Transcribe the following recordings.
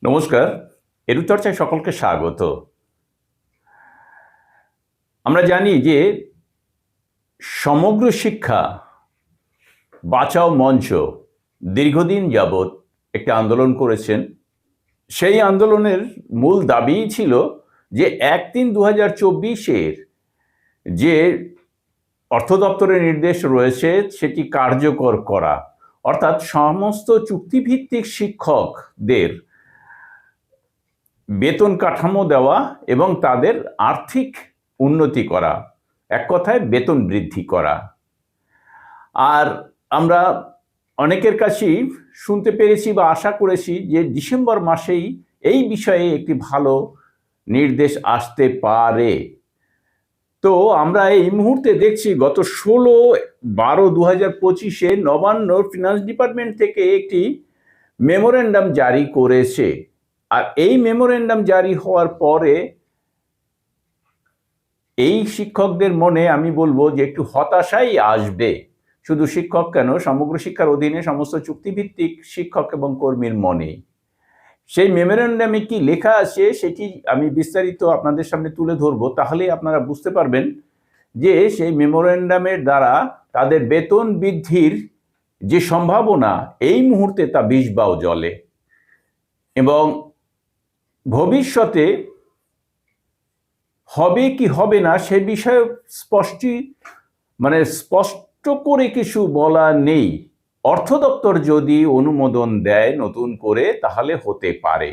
নমস্কার, এরুচর্চায় সকলকে স্বাগত। আমরা জানি যে সমগ্র শিক্ষা বাঁচাও মঞ্চ দীর্ঘদিন যাবৎ একটি আন্দোলন করেছেন। সেই আন্দোলনের মূল দাবিই ছিল যে 1-3-2024 যে অর্থ দপ্তরের নির্দেশ রয়েছে সেটি কার্যকর করা, অর্থাৎ সমস্ত চুক্তিভিত্তিক শিক্ষকদের বেতন কাঠামো দেওয়া এবং তাদের আর্থিক উন্নতি করা, এক কথায় বেতন বৃদ্ধি করা। আর আমরা অনেকের কাছেই শুনতে পেরেছি বা আশা করেছি যে ডিসেম্বর মাসেই এই বিষয়ে একটি ভালো নির্দেশ আসতে পারে। তো আমরা এই মুহূর্তে দেখছি গত 16/12/2025 নবান্ন ফিনান্স ডিপার্টমেন্ট থেকে একটি মেমোরেন্ডাম জারি করেছে। আর এই মেমোরেন্ডাম জারি হওয়ার পরে এই শিক্ষকদের মনে আমি বলবো যে একটু হতাশাই আসবে। শুধু শিক্ষক কেন, সমগ্র শিক্ষার অধীনে সমস্ত চুক্তিভিত্তিক শিক্ষক এবং কর্মীর মনে। সেই মেমোরেন্ডামে কি লেখা আছে সেটি আমি বিস্তারিত আপনাদের সামনে তুলে ধরবো, তাহলেই আপনারা বুঝতে পারবেন যে সেই মেমোরেন্ডামের দ্বারা তাদের বেতন বৃদ্ধির যে সম্ভাবনা এই মুহূর্তে তা বিষবাও জলে, এবং ভবিষ্যতে হবে কি হবে না সে বিষয়ে স্পষ্ট করে কিছু বলা নেই। অর্থ দপ্তর যদি অনুমোদন দেয় নতুন করে তাহলে হতে পারে।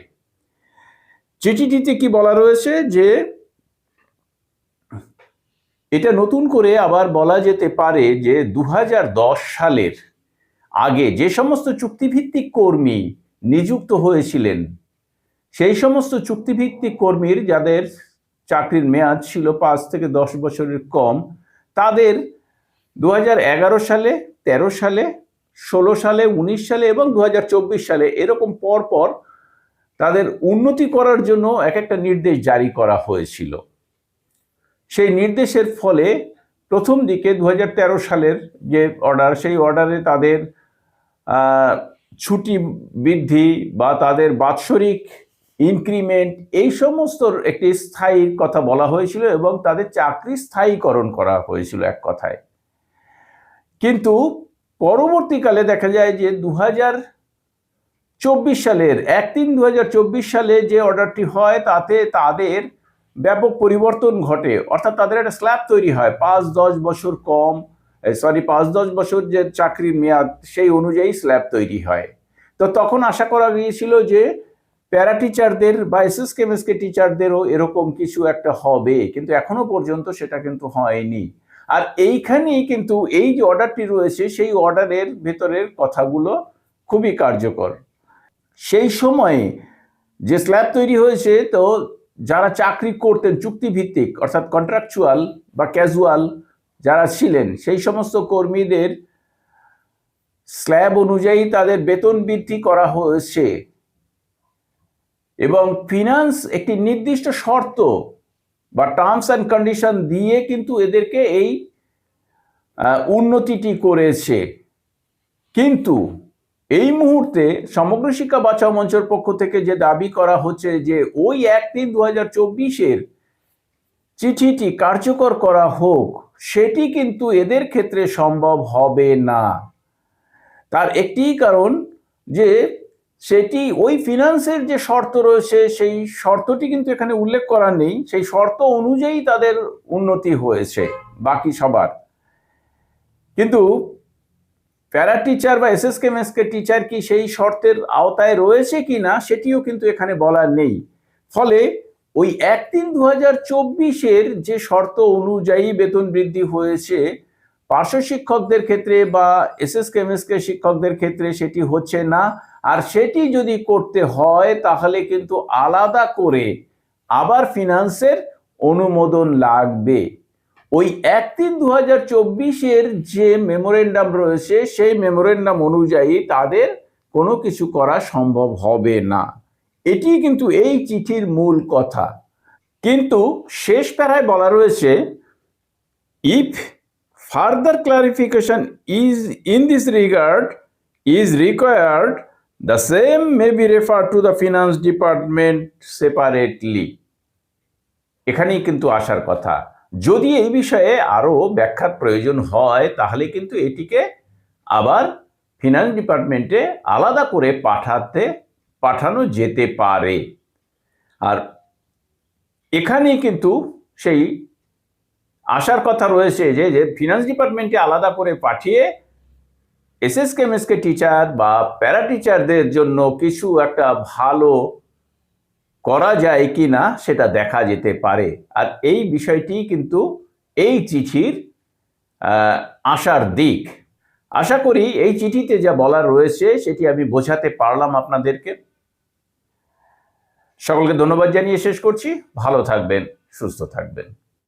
চিঠিটিতে কি বলা রয়েছে যে এটা নতুন করে আবার বলা যেতে পারে যে 2010 সালের আগে যে সমস্ত চুক্তিভিত্তিক কর্মী নিযুক্ত হয়েছিলেন, সেই সমস্ত চুক্তিভিত্তিক কর্মীর যাদের চাকরির মেয়াদ ছিল 5 থেকে 10 বছরের কম, তাদের 2011 সালে, 13 সালে, 16 সালে, 19 সালে এবং 2024 সালে এরকম পরপর তাদের উন্নতি করার জন্য এক একটা নির্দেশ জারি করা হয়েছিল। সেই নির্দেশের ফলে প্রথম দিকে 2013 সালের যে অর্ডার, সেই অর্ডারে তাদের ছুটি বৃদ্ধি বা তাদের বাৎসরিক ইনক্রিমেন্ট এই সমস্ত একটি স্থায়ী কথা বলা হয়েছিল এবং তাদের চাকরি স্থায়ীকরণ করা হয়েছিল এক কথায়। কিন্তু পরবর্তীকালে দেখা যায় যে 2024 সালের 1-3-2024 সালে যে অর্ডারটি হয় তাতে তাদের ব্যাপক পরিবর্তন ঘটে, অর্থাৎ তাদের একটা স্ল্যাব তৈরি হয় 5-10 বছর কম, 5-10 বছর যে চাকরির মেয়াদ সেই অনুযায়ী স্ল্যাব তৈরি হয়। তো তখন আশা করা গিয়েছিল যে প্যারা টিচারদের বা এসএস কেমএসকে টিচারদেরও এরকম কিছু একটা হবে, কিন্তু এখনো পর্যন্ত সেটা কিন্তু হয়নি। আর এইখানেই কিন্তু এই যে অর্ডারটি রয়েছে সেই অর্ডারের ভেতরের কথাগুলো খুবই কার্যকর। সেই সময়ে যে স্ল্যাব তৈরি হয়েছে, তো যারা চাকরি করতেন চুক্তিভিত্তিক অর্থাৎ কন্ট্রাকচুয়াল বা ক্যাজুয়াল যারা ছিলেন, সেই সমস্ত কর্মীদের স্ল্যাব অনুযায়ী তাদের বেতন বৃদ্ধি করা হয়েছে এবং ফিনান্স একটি নির্দিষ্ট শর্ত বা টার্মস অ্যান্ড কন্ডিশন দিয়ে কিন্তু এদেরকে এই উন্নতিটি করেছে। কিন্তু এই মুহূর্তে সমগ্র শিক্ষা বাঁচাও মঞ্চের পক্ষ থেকে যে দাবি করা হচ্ছে যে ওই 1-3-2024 চিঠিটি কার্যকর করা হোক, সেটি কিন্তু এদের ক্ষেত্রে সম্ভব হবে না। তার একটিই কারণ যে সেটি ওই ফিনান্সের যে শর্ত রয়েছে সেই শর্তটি কিন্তু এখানে উল্লেখ করা নেই। সেই শর্ত অনুযায়ী তাদের উন্নতি হয়েছে বাকি সবার, কিন্তু প্যারা টিচার বা এসএস কেমএসকে টিচার কি সেই শর্তের আওতায় রয়েছে কি না সেটিও কিন্তু এখানে বলা নেই। ফলে ওই 1-3-2024 যে শর্ত অনুযায়ী বেতন বৃদ্ধি হয়েছে পার্শ্ব শিক্ষকদের ক্ষেত্রে বা এসএস কেমএসকে শিক্ষকদের ক্ষেত্রে সেটি হচ্ছে না। আর সেটি যদি করতে হয় তাহলে কিন্তু আলাদা করে আবার ফিনান্সের অনুমোদন লাগবে। ওই 1-3-2024 যে মেমোরেন্ডাম রয়েছে সেই মেমোরেন্ডাম অনুযায়ী তাদের কোনো কিছু করা সম্ভব হবে না। এটি কিন্তু এই চিঠির মূল কথা। কিন্তু শেষ প্যারায় বলা রয়েছে, if further clarification is in this regard is required, The same may be referred to the finance department separately. এখানেই কিন্তু আসার কথা। যদি এই বিষয়ে আরো ব্যাখ্যার প্রয়োজন হয় তাহলে কিন্তু এটিকে আবার ফিনান্স ডিপার্টমেন্টে আলাদা করে পাঠানো যেতে পারে। আর এখানেই কিন্তু সেই আসার কথা রয়েছে যে ফিনান্স ডিপার্টমেন্টে আলাদা করে পাঠিয়ে এসএসকে এমএসকে টিচার বা প্যারা টিচারদের জন্য কিছু একটা ভালো করা যায় কি না সেটা দেখা যেতে পারে। আর এই বিষয়টি কিন্তু এই চিঠির আশার দিক। আশা করি এই চিঠিতে যা বলার রয়েছে সেটি আমি বোঝাতে পারলাম আপনাদেরকে। সকলকে ধন্যবাদ জানিয়ে শেষ করছি। ভালো থাকবেন, সুস্থ থাকবেন।